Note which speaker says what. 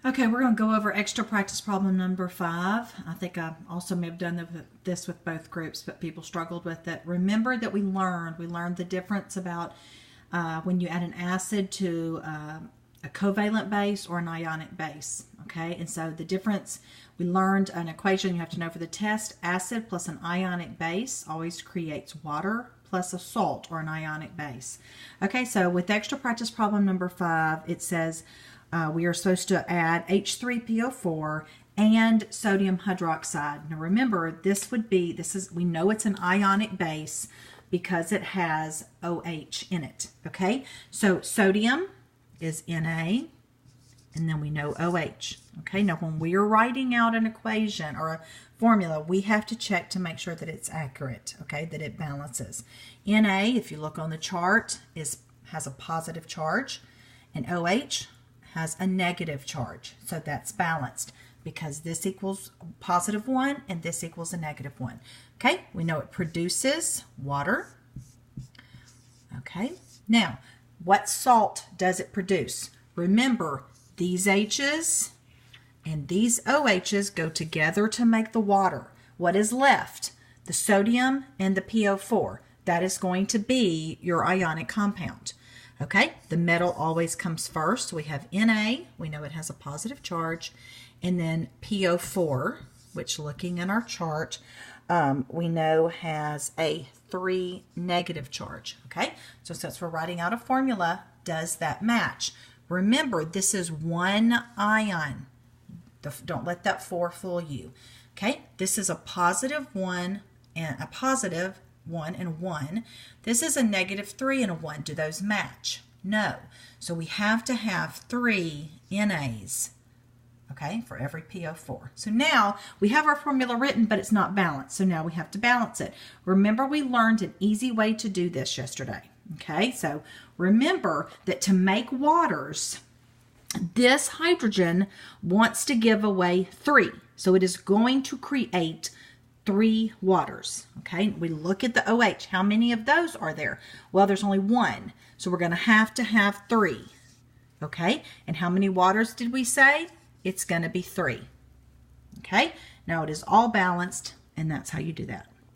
Speaker 1: Okay, we're going to go over extra practice problem number 5. I think I also may have done this with both groups, but people struggled with it. Remember that we learned the difference about when you add an acid to a covalent base or an ionic base. Okay, and so the difference, we learned an equation you have to know for the test. Acid plus an ionic base always creates water plus a salt or an ionic base. Okay, so with extra practice problem number 5, it says we are supposed to add H3PO4 and sodium hydroxide. Now remember, we know it's an ionic base because it has OH in it. Okay, so sodium is Na, and then we know OH. Okay, now when we are writing out an equation or a formula, we have to check to make sure that it's accurate, okay, that it balances. Na, if you look on the chart, has a positive charge, and OH has a negative charge. So that's balanced because this equals +1 and this equals a -1. Okay, we know it produces water. Okay, now what salt does it produce? Remember, these H's and these OH's go together to make the water. What is left? The sodium and the PO4. That is going to be your ionic compound. Okay, the metal always comes first. We have Na, we know it has a positive charge, and then PO4, which looking in our chart, we know has a 3 negative charge. Okay, so since we're writing out a formula, does that match? Remember, this is one ion. Don't let that 4 fool you. Okay, this is a +1 and a +1 and 1. This is a -3 and a 1. Do those match? No. So we have to have 3 NAs, okay, for every PO4. So now we have our formula written, but it's not balanced. So now we have to balance it. Remember, we learned an easy way to do this yesterday. Okay, so remember that to make waters, this hydrogen wants to give away 3. So it is going to create 3 waters. Okay, we look at the OH. How many of those are there? Well, there's only 1. So we're going to have 3. Okay, and how many waters did we say? It's going to be 3. Okay, now it is all balanced, and that's how you do that.